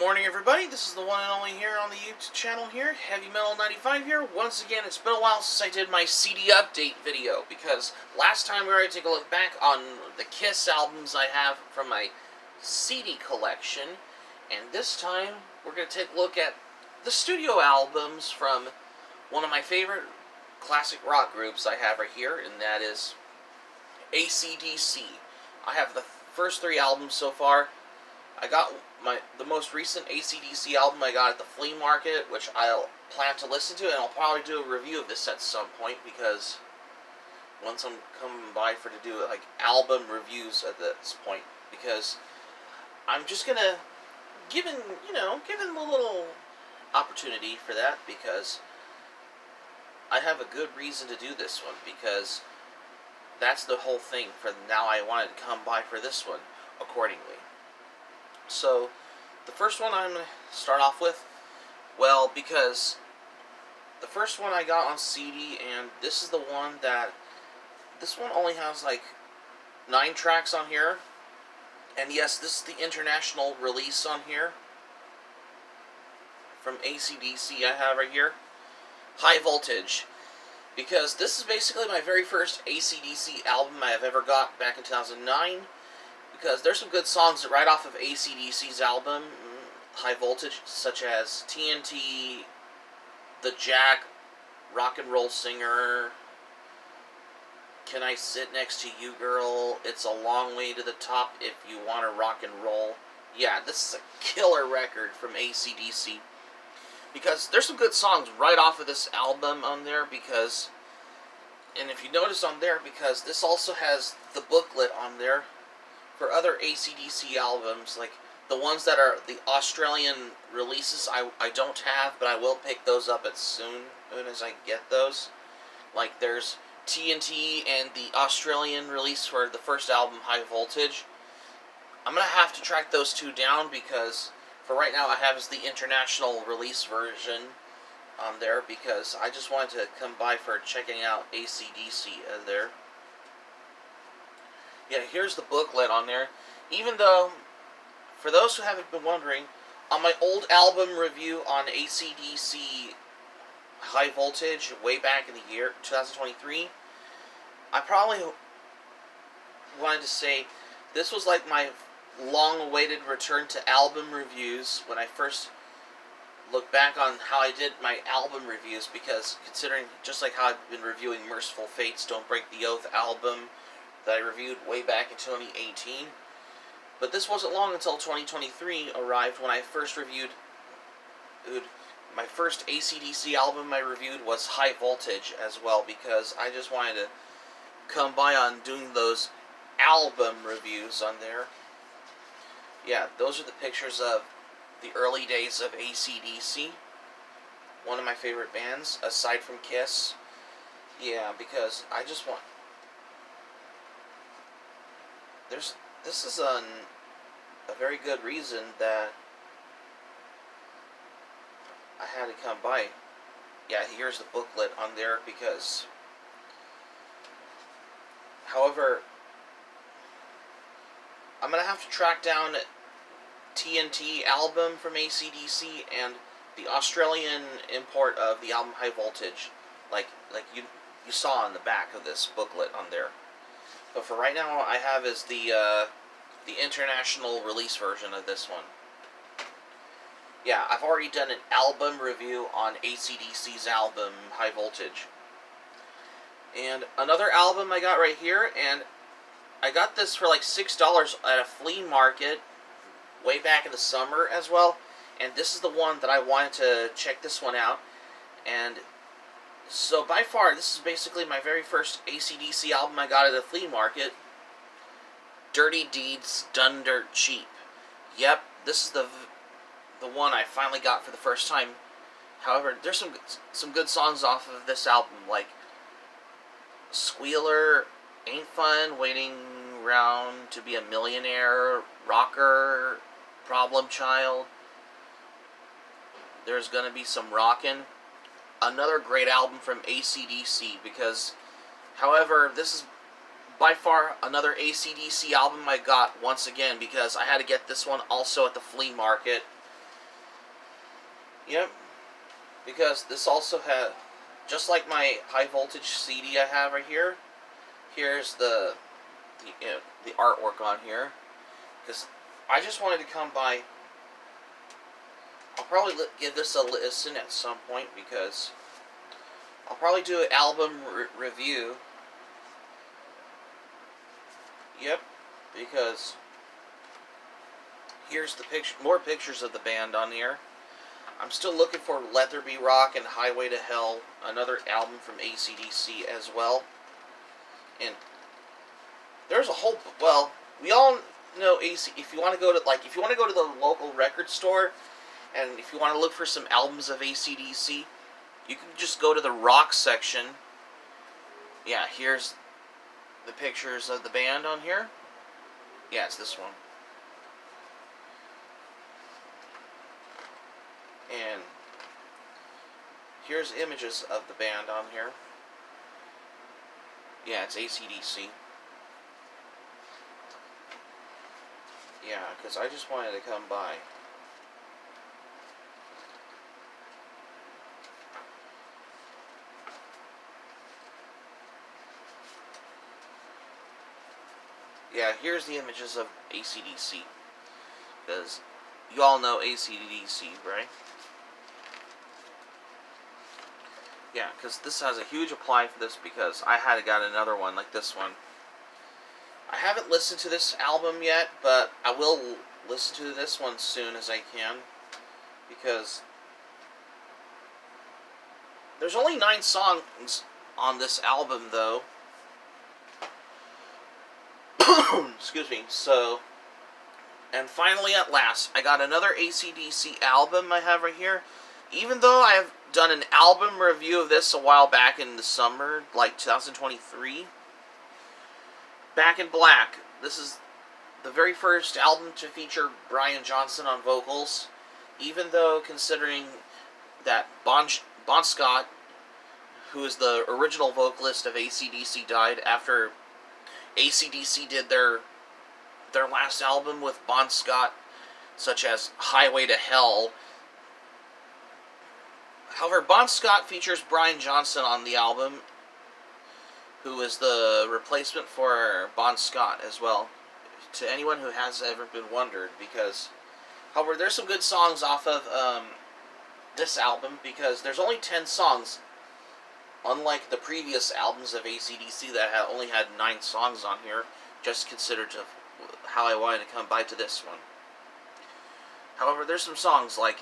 morning, everybody. This is the one and only here on the YouTube channel here, Heavy Metal 95 here. Once again, it's been a while since I did my CD update video, because last time we were going to take a look back on the Kiss albums I have from my CD collection, and this time we're going to take a look at the studio albums from one of my favorite classic rock groups I have right here, and that is AC/DC. I have the first three albums so far. I got the most recent AC/DC album I got at the flea market, which I'll plan to listen to, and I'll probably do a review of this at some point, because once I'm coming by to do like album reviews at this point, because I'm just gonna given a little opportunity for that, because I have a good reason to do this one, because that's the whole thing for now. I wanted to come by for this one accordingly. So, the first one I'm going to start off with, well, because the first one I got on CD, and this is the one that, this one only has like 9 tracks on here, and yes, this is the international release on here, from AC/DC I have right here, High Voltage, because this is basically my very first AC/DC album I have ever got back in 2009, because there's some good songs right off of AC/DC's album, High Voltage, such as TNT, The Jack, Rock and Roll Singer, Can I Sit Next to You Girl, It's a Long Way to the Top If You Want to Rock and Roll. Yeah, this is a killer record from AC/DC, because there's some good songs right off of this album on there, because, and if you notice on there, because this also has the booklet on there for other AC/DC albums, like the ones that are the Australian releases, I don't have, but I will pick those up as soon as I get those. Like there's TNT and the Australian release for the first album, High Voltage. I'm going to have to track those two down, because for right now I have is the international release version on there, because I just wanted to come by for checking out AC/DC there. Yeah, here's the booklet on there. Even though, for those who haven't been wondering, on my old album review on AC/DC High Voltage, way back in the year 2023, I probably wanted to say this was like my long-awaited return to album reviews when I first looked back on how I did my album reviews, because considering just like how I've been reviewing Merciful Fate's Don't Break the Oath album that I reviewed way back in 2018. But this wasn't long until 2023 arrived when I first reviewed, my first AC/DC album I reviewed was High Voltage as well, because I just wanted to come by on doing those album reviews on there. Yeah, those are the pictures of the early days of AC/DC. One of my favorite bands, aside from Kiss. Yeah, because I just want... This is a very good reason that I had to come by. Yeah, here's the booklet on there, because, however, I'm going to have to track down TNT album from AC/DC and the Australian import of the album High Voltage, like you saw on the back of this booklet on there. But for right now, I have is the international release version of this one. Yeah, I've already done an album review on AC/DC's album, High Voltage. And another album I got right here, and I got this for like $6 at a flea market way back in the summer as well. And this is the one that I wanted to check this one out. And so by far, this is basically my very first AC/DC album I got at a flea market. Dirty Deeds Done Dirt Cheap. Yep, this is the one I finally got for the first time. However, there's some good songs off of this album, like Squealer, Ain't Fun, Waiting Round to Be a Millionaire, Rocker, Problem Child. There's gonna be some Rockin'. Another great album from AC/DC, because, however, this is by far another AC/DC album I got once again, because I had to get this one also at the flea market. Yep. Because this also had, just like my high voltage CD I have right here. Here's the artwork on here. Because I just wanted to come by. I'll probably give this a listen at some point because I'll probably do an album review. Yep, because here's the more pictures of the band on here. I'm still looking for Let There Be Rock and Highway to Hell, another album from AC/DC as well. And there's a whole, well, we all know AC. If you want to go to the local record store, and if you want to look for some albums of AC/DC, you can just go to the rock section. Yeah, here's the pictures of the band on here. Yeah, it's this one. And here's images of the band on here. Yeah, it's AC/DC. Yeah, because I just wanted to come by. Yeah, here's the images of AC/DC. Because you all know AC/DC, right? Yeah, because this has a huge apply for this because I had got another one like this one. I haven't listened to this album yet, but I will listen to this one soon as I can. Because there's only 9 songs on this album, though. Excuse me. So, and finally, at last, I got another AC/DC album I have right here. Even though I have done an album review of this a while back in the summer, like 2023. Back in Black. This is the very first album to feature Brian Johnson on vocals. Even though, considering that Bon Scott, who is the original vocalist of AC/DC, died after AC/DC did their last album with Bon Scott, such as Highway to Hell. However, Bon Scott features Brian Johnson on the album, who is the replacement for Bon Scott as well, to anyone who has ever been wondered, because, however, there's some good songs off of this album, because there's only 10 songs, unlike the previous albums of AC/DC that only had 9 songs on here, just considered to how I wanted to come by to this one. However, there's some songs like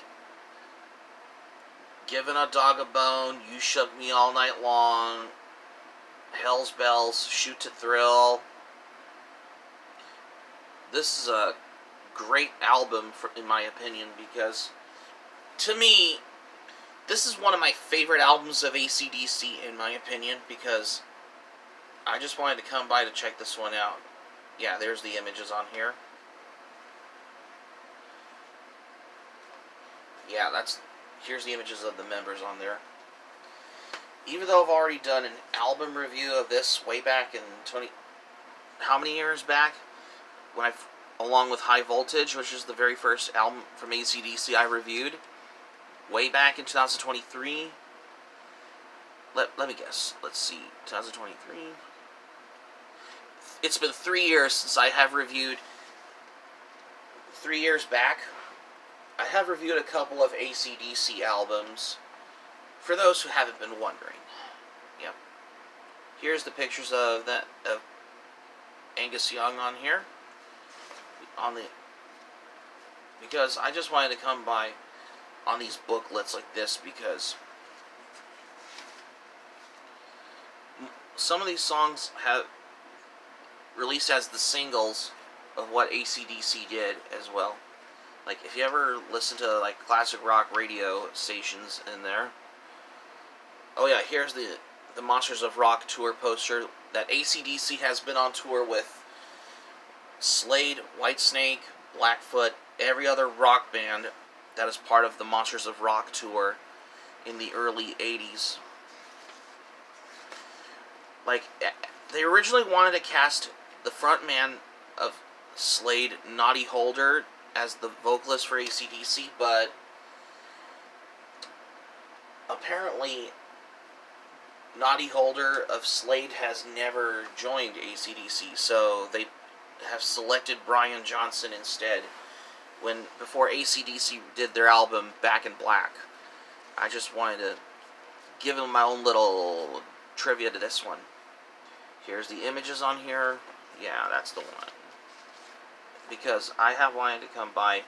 Giving a Dog a Bone, You Shook Me All Night Long, Hell's Bells, Shoot to Thrill. This is a great album, in my opinion, because to me, this is one of my favorite albums of AC/DC, in my opinion, because I just wanted to come by to check this one out. Yeah, there's the images on here. Yeah, here's the images of the members on there. Even though I've already done an album review of this way back in how many years back? Along with High Voltage, which is the very first album from AC/DC I reviewed, way back in 2023. Let me guess. Let's see, 2023. It's been 3 years since I have reviewed. 3 years back, I have reviewed a couple of AC/DC albums. For those who haven't been wondering, yep. Here's the pictures of Angus Young on here. Because I just wanted to come by on these booklets like this because some of these songs have released as the singles of what AC/DC did as well. Like, if you ever listen to, like, classic rock radio stations in there. Oh yeah, here's the Monsters of Rock tour poster that AC/DC has been on tour with Slade, Whitesnake, Blackfoot, every other rock band that is part of the Monsters of Rock tour in the early 80s. Like, they originally wanted to cast the frontman of Slade, Noddy Holder, as the vocalist for AC/DC, but apparently Naughty Holder of Slade has never joined AC/DC, so they have selected Brian Johnson instead. Before AC/DC did their album Back in Black, I just wanted to give them my own little trivia to this one. Here's the images on here. Yeah, that's the one. Because I have wanted to come by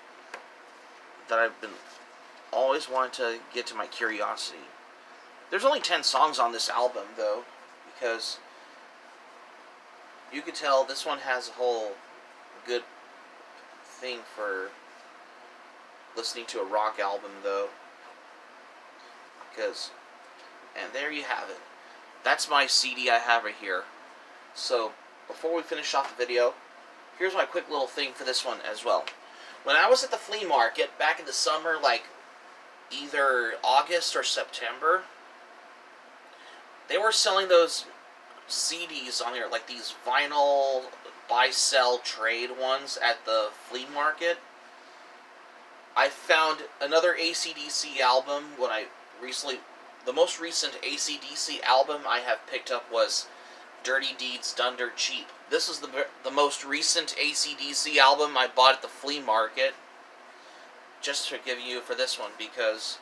that I've been always wanted to get to my curiosity. There's only 10 songs on this album, though, because you could tell this one has a whole good thing for listening to a rock album, though. And there you have it. That's my CD I have right here. So, before we finish off the video, here's my quick little thing for this one as well. When I was at the flea market back in the summer, like either August or September, they were selling those CDs on here, like these vinyl buy-sell trade ones at the flea market. I found another AC/DC album the most recent AC/DC album I have picked up was Dirty Deeds Done Dirt Cheap. This is the most recent AC/DC album I bought at the flea market, just to give you for this one, because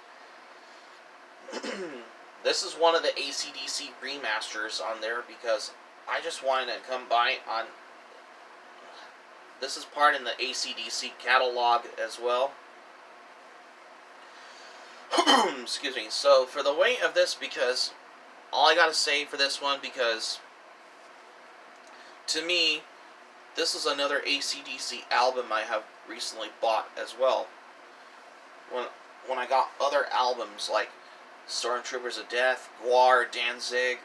this is one of the AC/DC remasters on there, because I just wanted to come by on... This is part in the AC/DC catalog as well. Excuse me. So, for the weight of this, because all I gotta say for this one, because to me, this is another AC/DC album I have recently bought as well. When I got other albums like Stormtroopers of Death, Guar, Danzig,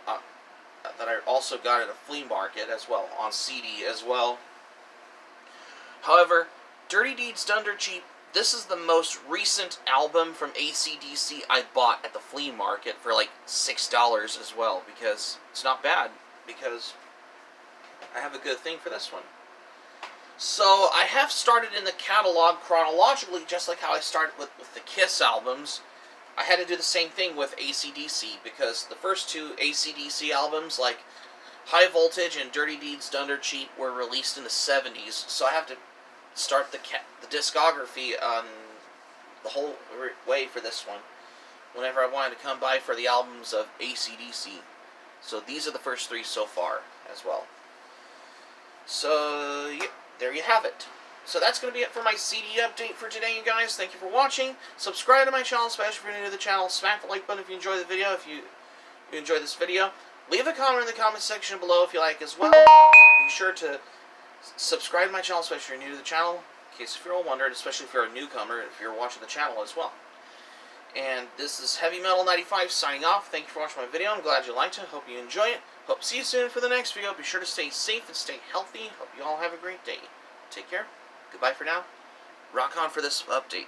that I also got at a flea market as well, on CD as well. However, Dirty Deeds Done Dirt Cheap, this is the most recent album from AC/DC I bought at the flea market for like $6 as well, because it's not bad, because I have a good thing for this one. So, I have started in the catalog chronologically, just like how I started with the Kiss albums. I had to do the same thing with AC/DC, because the first two AC/DC albums, like High Voltage and Dirty Deeds Done Dirt Cheap, were released in the 70s, so I have to start the discography on the whole way for this one, whenever I wanted to come by for the albums of AC/DC. So these are the first three so far as well. So, yeah, there you have it. So that's going to be it for my CD update for today, you guys. Thank you for watching. Subscribe to my channel, especially if you're new to the channel. Smack the like button if you enjoy the video, if you enjoy this video. Leave a comment in the comment section below if you like as well. Be sure to subscribe to my channel, especially if you're new to the channel, in case if you're all wondering, especially if you're a newcomer, if you're watching the channel as well. And this is Heavy Metal 95 signing off. Thank you for watching my video. I'm glad you liked it. Hope you enjoy it. Hope to see you soon for the next video. Be sure to stay safe and stay healthy. Hope you all have a great day. Take care. Goodbye for now. Rock on for this update.